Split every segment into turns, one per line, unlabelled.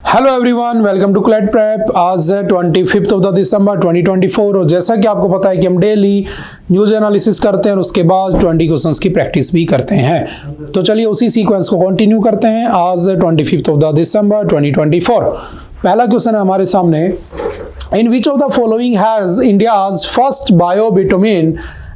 Hello everyone, welcome to CLAT prep. आज है 25 of the दिसंबर 2024 और जैसा कि आपको पता है कि हम डेली न्यूज़ एनालिसिस करते हैं और उसके बाद 20 क्वेश्चंस की प्रैक्टिस भी करते हैं। तो चलिए उसी सीक्वेंस को कंटिन्यू करते हैं। आज 25 ऑफ द दिसंबर 2024। पहला क्वेश्चन है हमारे सामने, in which of the following has India's first biobitumen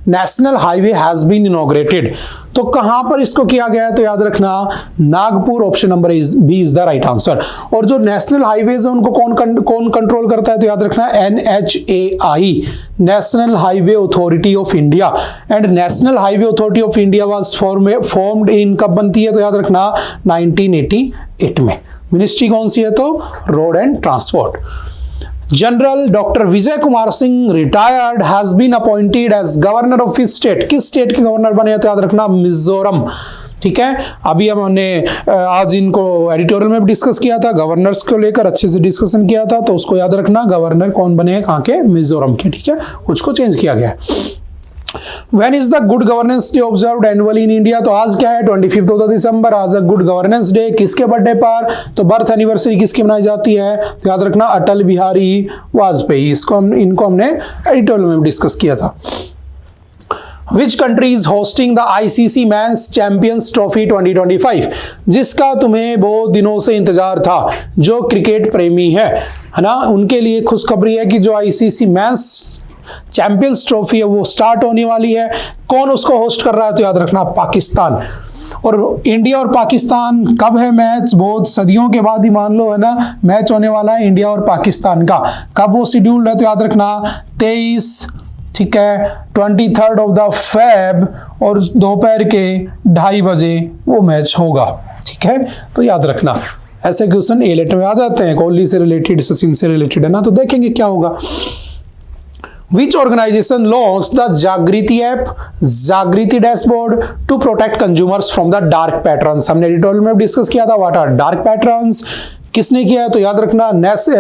national highway has been inaugurated. तो कहां पर इसको किया गया है? तो याद रखना Nagpur, option number B is the right answer. और जो नेशनल हाईवेज है उनको कौन कंट्रोल करता है? तो याद रखना NHAI, national highway authority of India. And national highway authority of India was formed in, कब बनती है? तो याद रखना 1988 में। मिनिस्ट्री कौन सी है? तो road and transport. General doctor Vijay Kumar Singh retired has been appointed as governor of his state. किस स्टेट के गवर्नर बने? तो याद रखना मिजोरम। ठीक है, अभी हमने आज इनको एडिटोरियल में भी डिस्कस किया था, गवर्नर्स को लेकर अच्छे से डिस्कशन किया था, तो उसको याद रखना गवर्नर कौन बने हैं, कहाँ के? मिजोरम के। ठीक है, कुछ को चेंज किया गया है। When is the Good Governance Day observed annually in India? तो आज क्या है? 25 ऑफ द दिसंबर। आज गुड गवर्नेंस डे। किसके बर्थडे पर? तो बर्थ एनिवर्सरी किसकी मनाई जाती है? तो याद रखना अटल बिहारी वाजपेयी। इनको हमने एडिटोरियल में डिस्कस किया था। Which country is hosting the ICC Men's Champions Trophy 2025? जिसका तुम्हें बहुत दिनों से इंतजार था, जो क्रिकेट प्रेमी है ना, उनके लिए खुशखबरी है कि जो ICC मेंस चैंपियंस ट्रॉफी है वो स्टार्ट होने वाली है। कौन उसको होस्ट कर रहा है? तो याद रखना पाकिस्तान। और इंडिया और पाकिस्तान कब है मैच? बहुत सदियों के बाद ही मान लो, है ना, मैच होने वाला है इंडिया और पाकिस्तान का। कब वो शेड्यूल्ड है? तो याद रखना 23, ठीक है, 23 ऑफ द फेब, और दोपहर के 2:30 बजे वो मैच होगा। ठीक है, तो याद रखना ऐसे क्वेश्चन ए लेटर में आ जाते हैं। कोहली से रिलेटेड, सचिन से रिलेटेड, है ना, तो देखेंगे क्या होगा। Which organization launched the Jagriti app, Jagriti dashboard to protect consumers from the dark patterns? हमने एडिटोरियल में डिस्कस किया था व्हाट आर डार्क पैटर्न्स। किसने किया है? तो याद रखना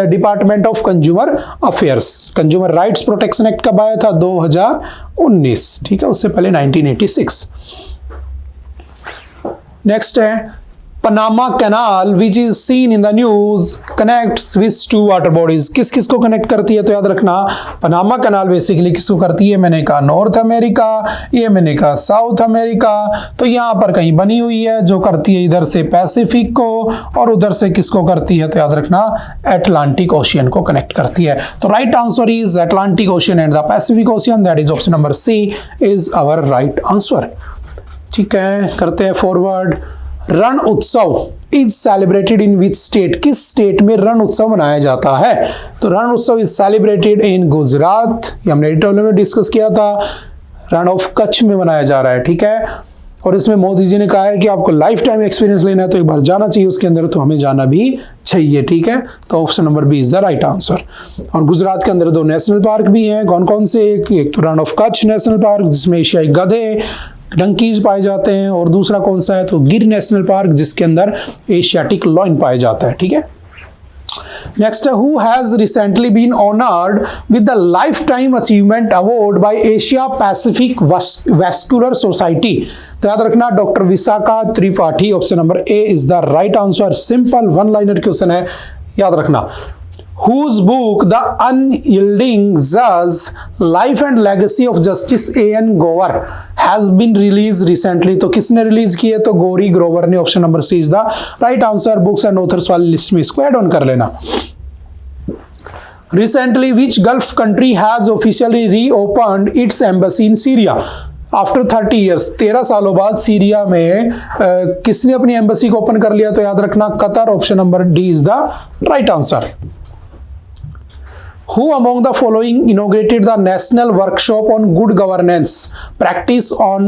department of consumer affairs. Consumer rights protection act कब आया था? 2019। ठीक है, उससे पहले 1986। नेक्स्ट है Panama canal which is seen in the news connects with 2 water bodies. किस किस को कनेक्ट करती है? तो याद रखना पनामा कैनाल बेसिकली किसको करती है? मैंने कहा नॉर्थ अमेरिका, ये मैंने कहा साउथ अमेरिका। तो यहाँ पर कहीं बनी हुई है जो करती है इधर से पैसिफिक को, और उधर से किसको करती है? तो याद रखना अटलांटिक ओशियन को कनेक्ट करती है। तो right answer is Atlantic Ocean and the Pacific Ocean. That is option number C is our right answer. ठीक है, करते हैं forward. Rann Utsav is celebrated in which state? किस स्टेट में रण उत्सव मनाया जाता है? तो रण उत्सव इज सेलिब्रेटेड इन गुजरात। ये हमने एडिटोरियल में डिस्कस किया था। रण ऑफ कच्छ में मनाया जा रहा है। ठीक है, और इसमें मोदी जी ने कहा है कि आपको लाइफ टाइम एक्सपीरियंस लेना है तो एक बार जाना चाहिए उसके अंदर, तो हमें जाना भी चाहिए। ठीक है, तो option number B is the right answer. और गुजरात के अंदर 2 नेशनल पार्क भी हैं। कौन कौन से? एक तो रण ऑफ कच्छ नेशनल पार्क जिसमें एशियाई गधे, डंकीज पाए जाते हैं, और दूसरा कौन सा है? तो गिर नेशनल पार्क जिसके अंदर एशियाटिक लॉइन पाया जाता है। ठीक है, नेक्स्ट है who has recently been honoured with the life time achievement award by Asia Pacific Vascular Society? तो याद रखना doctor Vishakha Tripathi. Option number A is the right answer. Simple 1 liner question है, याद रखना। Whose book The Unyielding Judge Life and Legacy of Justice A.N. Gower has been released recently? तो किसने release की है? तो गौरी ग्रोवर ने। Option number C is the right answer. Books and authors वाली लिस्ट में इसको ऐड ऑन कर लेना। Recently, which Gulf country has officially reopened its embassy in Syria? After 30 years, 13 सालों बाद सीरिया में किसने अपनी एम्बेसी को ओपन कर लिया? तो याद रखना Qatar. Option number D is the right answer. Who among the following inaugurated the national workshop on good governance practices on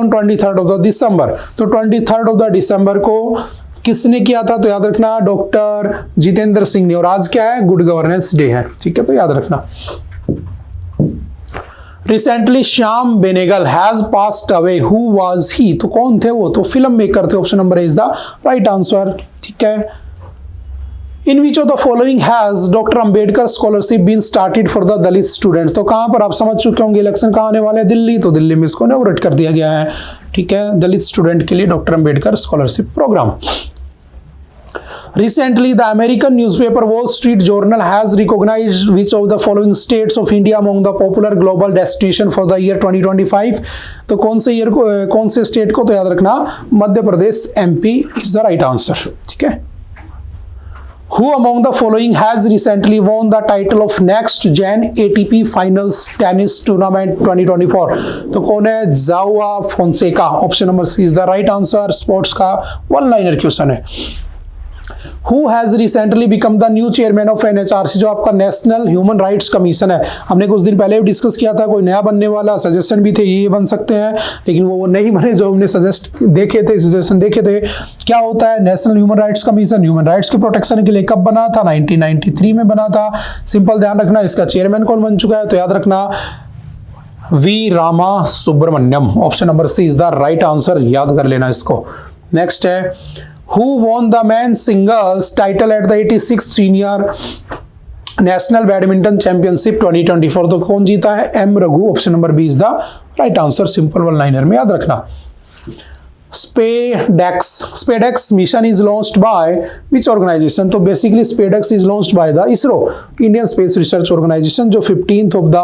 23rd of the December? तो 23rd of the December को किसने किया था? तो याद रखना डॉक्टर जितेंद्र सिंह ने। और आज क्या है? गुड गवर्नेंस डे है। ठीक है, तो याद रखना। Recently Shyam Benegal has passed away. Who was he? तो कौन थे वो? तो फिल्म मेकर थे। Option number is the right answer. ठीक है, in which of the following has doctor Ambedkar scholarship been started for the Dalit students? तो कहां पर? आप समझ चुके होंगे इलेक्शन कहां आने वाले हैं? दिल्ली। तो दिल्ली में इसको इनॉग्रेट कर दिया गया है। ठीक है, दलित स्टूडेंट के लिए doctor Ambedkar scholarship programme. Recently, the American newspaper Wall Street Journal has recognized which of the following states of India among the popular global destination for the year 2025. तो कौन से स्टेट को, तो याद रखना Madhya Pradesh, MP is the right answer. ठीक है. Who among the following has recently won the title of Next Gen ATP Finals Tennis Tournament 2024? तो कौन है? Joao Fonseca. Option number C is the right answer. Sports का one liner question है. Who has recently become the new chairman of NHRC, जो आपका national human rights commission है. हमने कुछ दिन पहले भी डिस्कस किया था, कोई नया बनने वाला, सजेशन भी थे ये बन सकते हैं, लेकिन वो नहीं बने जो हमने सजेशन देखे थे. क्या होता है national human rights commission? Human rights के प्रोटेक्शन के लिए कब बना था? 1993 में बना था. सिंपल ध्यान रखना. इसका चेयरमैन कौन बन चुका है? तो याद रखना V Rama Subramaniam. Option number C is the right answer. याद कर लेना इसको. नेक्स्ट है Who won the men's singles title at the 86th Senior National Badminton Championship 2024? तो कौन जीता है? M Raghu. Option number B is the right answer. Simple one liner में याद रखना. SpaceX mission is launched by which organization? तो basically SpaceX is launched by the ISRO, Indian Space Research Organization, जो 15th of the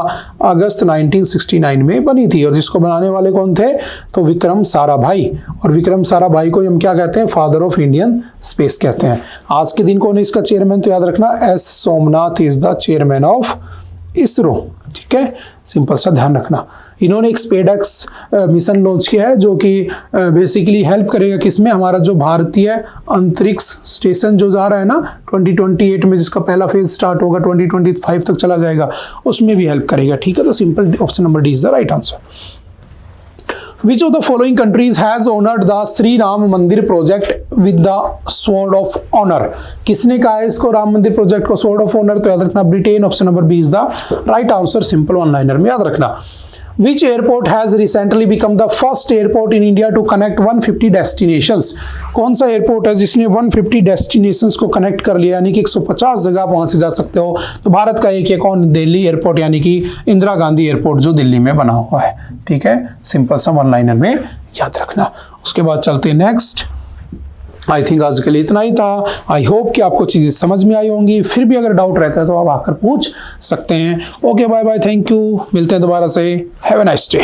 August 1969 में बनी थी. और जिसको बनाने वाले कौन थे? तो विक्रम साराभाई. और विक्रम साराभाई को हम क्या कहते हैं? फादर ऑफ इंडियन स्पेस कहते हैं. आज के दिन कौन है इसका चेयरमैन? तो याद रखना S Somnath is the chairman of ISRO. ठीक है, सिंपल सा ध्यान रखना. इन्होंने एक SpaceX मिशन लॉन्च किया है जो कि बेसिकली हेल्प करेगा किसमें? हमारा जो भारतीय अंतरिक्ष स्टेशन जो जा रहा है ना 2028 में, जिसका पहला फेज स्टार्ट होगा 2025 तक चला जाएगा, उसमें भी हेल्प करेगा. ठीक है, तो simple option number D is the right answer. Which of the following countries has honored the Sri Ram Mandir project with the Sword of Honor? किसने कहा है इसको राम मंदिर प्रोजेक्ट को Sword of Honor? तो याद रखना Britain. Option number B is the right answer. Simple one liner में याद रखना. Which airport has recently become the first airport in India to connect 150 destinations? कौन सा एयरपोर्ट है जिसने 150 डेस्टिनेशंस को कनेक्ट कर लिया, यानी कि 150 जगह वहां से जा सकते हो? तो भारत का एक कौन? दिल्ली एयरपोर्ट, यानी कि इंदिरा गांधी एयरपोर्ट जो दिल्ली में बना हुआ है. ठीक है, सिंपल सा वन लाइनर में याद रखना. उसके बाद चलते हैं नेक्स्ट. आई थिंक आज के लिए इतना ही था. आई होप कि आपको चीज़ें समझ में आई होंगी. फिर भी अगर डाउट रहता है तो आप आकर पूछ सकते हैं. Okay, bye bye, thank you. मिलते हैं दोबारा से. Have a nice day.